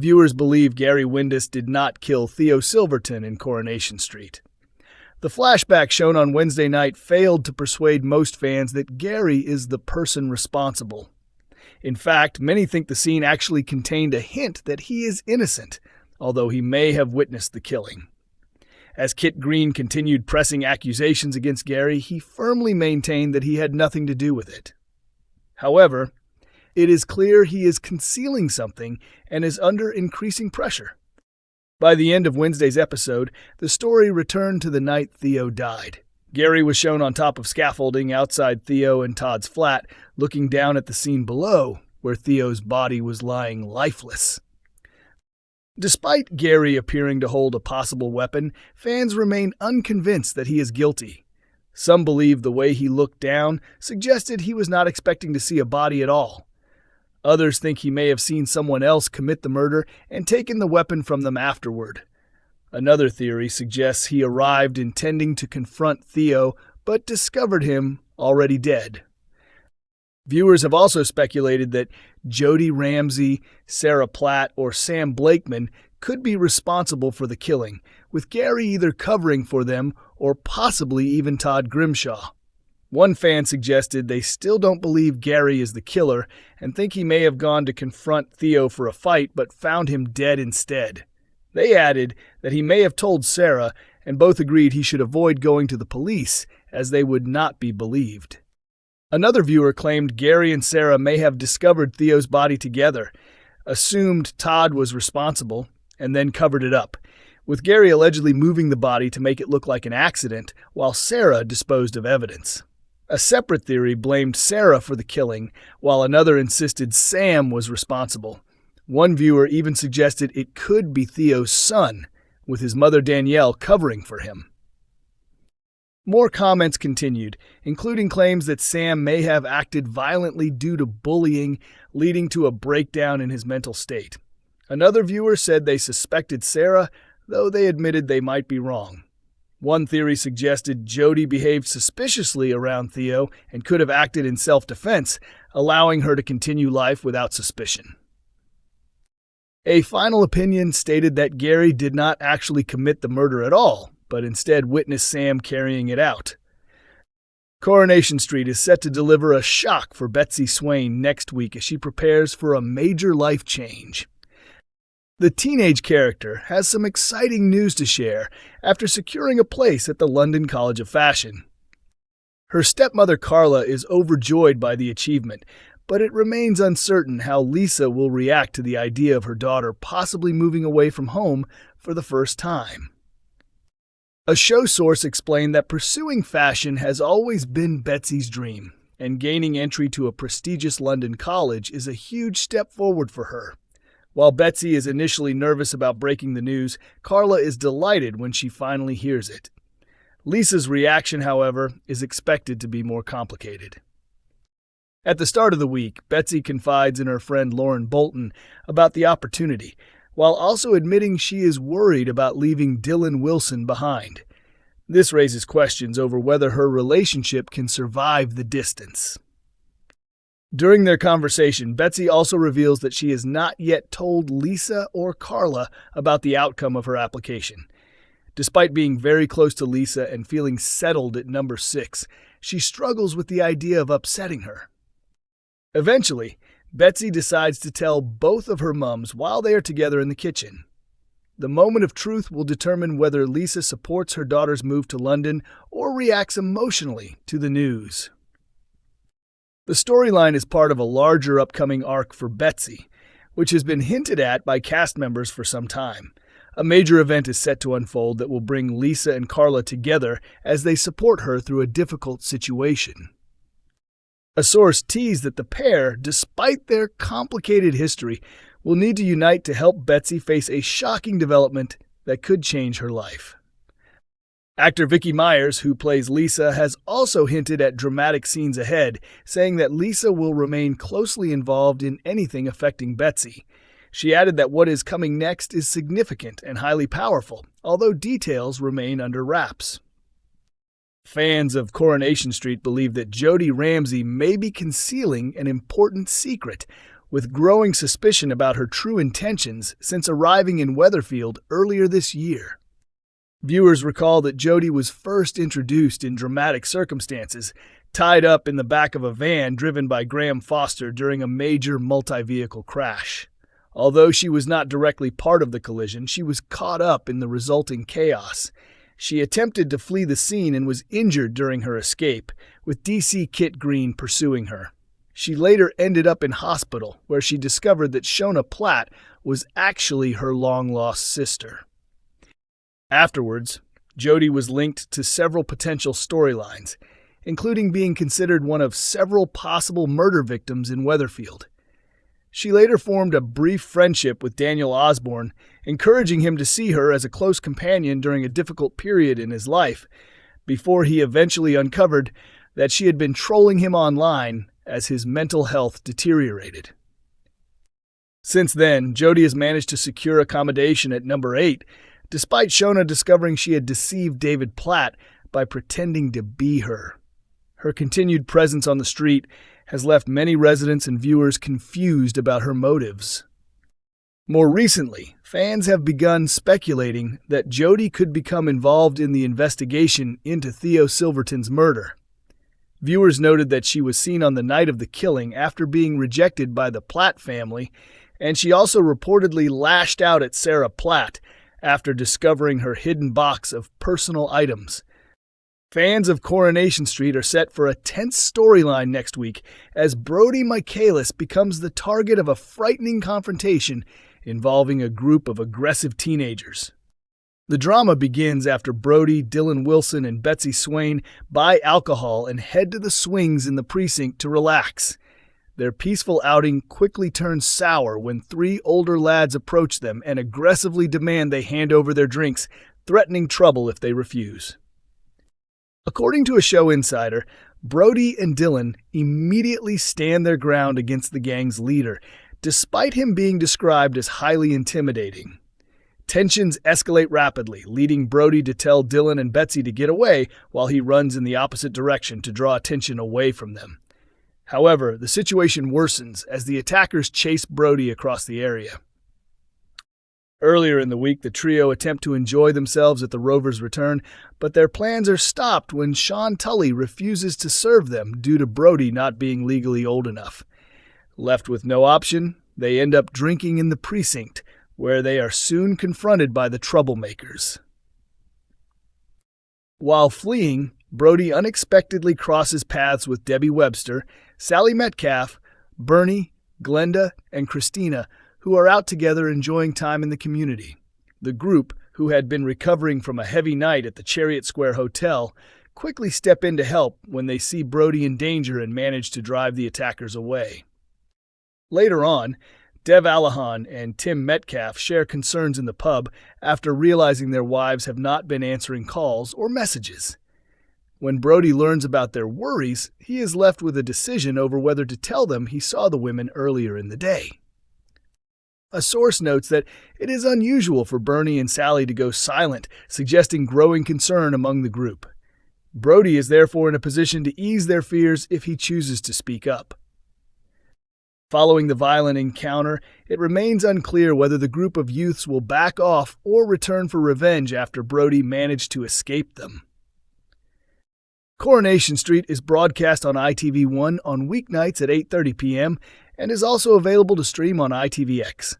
Viewers believe Gary Windass did not kill Theo Silverton in Coronation Street. The flashback shown on Wednesday night failed to persuade most fans that Gary is the person responsible. In fact, many think the scene actually contained a hint that he is innocent, although he may have witnessed the killing. As Kit Green continued pressing accusations against Gary, he firmly maintained that he had nothing to do with it. However, it is clear he is concealing something and is under increasing pressure. By the end of Wednesday's episode, the story returned to the night Theo died. Gary was shown on top of scaffolding outside Theo and Todd's flat, looking down at the scene below, where Theo's body was lying lifeless. Despite Gary appearing to hold a possible weapon, fans remain unconvinced that he is guilty. Some believe the way he looked down suggested he was not expecting to see a body at all. Others think he may have seen someone else commit the murder and taken the weapon from them afterward. Another theory suggests he arrived intending to confront Theo, but discovered him already dead. Viewers have also speculated that Jodie Ramsey, Sarah Platt, or Sam Blakeman could be responsible for the killing, with Gary either covering for them or possibly even Todd Grimshaw. One fan suggested they still don't believe Gary is the killer and think he may have gone to confront Theo for a fight but found him dead instead. They added that he may have told Sarah, and both agreed he should avoid going to the police as they would not be believed. Another viewer claimed Gary and Sarah may have discovered Theo's body together, assumed Todd was responsible, and then covered it up, with Gary allegedly moving the body to make it look like an accident, while Sarah disposed of evidence. A separate theory blamed Sarah for the killing, while another insisted Sam was responsible. One viewer even suggested it could be Theo's son, with his mother Danielle covering for him. More comments continued, including claims that Sam may have acted violently due to bullying, leading to a breakdown in his mental state. Another viewer said they suspected Sarah, though they admitted they might be wrong. One theory suggested Jodie behaved suspiciously around Theo and could have acted in self-defense, allowing her to continue life without suspicion. A final opinion stated that Gary did not actually commit the murder at all, but instead witnessed Sam carrying it out. Coronation Street is set to deliver a shock for Betsy Swain next week as she prepares for a major life change. The teenage character has some exciting news to share after securing a place at the London College of Fashion. Her stepmother Carla is overjoyed by the achievement, but it remains uncertain how Lisa will react to the idea of her daughter possibly moving away from home for the first time. A show source explained that pursuing fashion has always been Betsy's dream, and gaining entry to a prestigious London college is a huge step forward for her. While Betsy is initially nervous about breaking the news, Carla is delighted when she finally hears it. Lisa's reaction, however, is expected to be more complicated. At the start of the week, Betsy confides in her friend Lauren Bolton about the opportunity, while also admitting she is worried about leaving Dylan Wilson behind. This raises questions over whether her relationship can survive the distance. During their conversation, Betsy also reveals that she has not yet told Lisa or Carla about the outcome of her application. Despite being very close to Lisa and feeling settled at number 6, she struggles with the idea of upsetting her. Eventually, Betsy decides to tell both of her mums while they are together in the kitchen. The moment of truth will determine whether Lisa supports her daughter's move to London or reacts emotionally to the news. The storyline is part of a larger upcoming arc for Betsy, which has been hinted at by cast members for some time. A major event is set to unfold that will bring Lisa and Carla together as they support her through a difficult situation. A source teased that the pair, despite their complicated history, will need to unite to help Betsy face a shocking development that could change her life. Actor Vicky Myers, who plays Lisa, has also hinted at dramatic scenes ahead, saying that Lisa will remain closely involved in anything affecting Betsy. She added that what is coming next is significant and highly powerful, although details remain under wraps. Fans of Coronation Street believe that Jodie Ramsey may be concealing an important secret, with growing suspicion about her true intentions since arriving in Weatherfield earlier this year. Viewers recall that Jodie was first introduced in dramatic circumstances, tied up in the back of a van driven by Graham Foster during a major multi-vehicle crash. Although she was not directly part of the collision, she was caught up in the resulting chaos. She attempted to flee the scene and was injured during her escape, with DC Kit Green pursuing her. She later ended up in hospital, where she discovered that Shona Platt was actually her long-lost sister. Afterwards, Jodie was linked to several potential storylines, including being considered one of several possible murder victims in Weatherfield. She later formed a brief friendship with Daniel Osborne, encouraging him to see her as a close companion during a difficult period in his life, before he eventually uncovered that she had been trolling him online as his mental health deteriorated. Since then, Jodie has managed to secure accommodation at number 8, despite Shona discovering she had deceived David Platt by pretending to be her. Her continued presence on the street has left many residents and viewers confused about her motives. More recently, fans have begun speculating that Jodie could become involved in the investigation into Theo Silverton's murder. Viewers noted that she was seen on the night of the killing after being rejected by the Platt family, and she also reportedly lashed out at Sarah Platt after discovering her hidden box of personal items. Fans of Coronation Street are set for a tense storyline next week as Brodie Michaelis becomes the target of a frightening confrontation involving a group of aggressive teenagers. The drama begins after Brodie, Dylan Wilson, and Betsy Swain buy alcohol and head to the swings in the precinct to relax. Their peaceful outing quickly turns sour when 3 older lads approach them and aggressively demand they hand over their drinks, threatening trouble if they refuse. According to a show insider, Brodie and Dylan immediately stand their ground against the gang's leader, despite him being described as highly intimidating. Tensions escalate rapidly, leading Brodie to tell Dylan and Betsy to get away while he runs in the opposite direction to draw attention away from them. However, the situation worsens as the attackers chase Brodie across the area. Earlier in the week, the trio attempt to enjoy themselves at the Rovers' return, but their plans are stopped when Sean Tully refuses to serve them due to Brodie not being legally old enough. Left with no option, they end up drinking in the precinct, where they are soon confronted by the troublemakers. While fleeing, Brodie unexpectedly crosses paths with Debbie Webster, Sally Metcalf, Bernie, Glenda, and Christina, who are out together enjoying time in the community. The group, who had been recovering from a heavy night at the Chariot Square Hotel, quickly step in to help when they see Brodie in danger and manage to drive the attackers away. Later on, Dev Alahan and Tim Metcalf share concerns in the pub after realizing their wives have not been answering calls or messages. When Brodie learns about their worries, he is left with a decision over whether to tell them he saw the women earlier in the day. A source notes that it is unusual for Bernie and Sally to go silent, suggesting growing concern among the group. Brodie is therefore in a position to ease their fears if he chooses to speak up. Following the violent encounter, it remains unclear whether the group of youths will back off or return for revenge after Brodie managed to escape them. Coronation Street is broadcast on ITV1 on weeknights at 8:30 p.m. and is also available to stream on ITVX.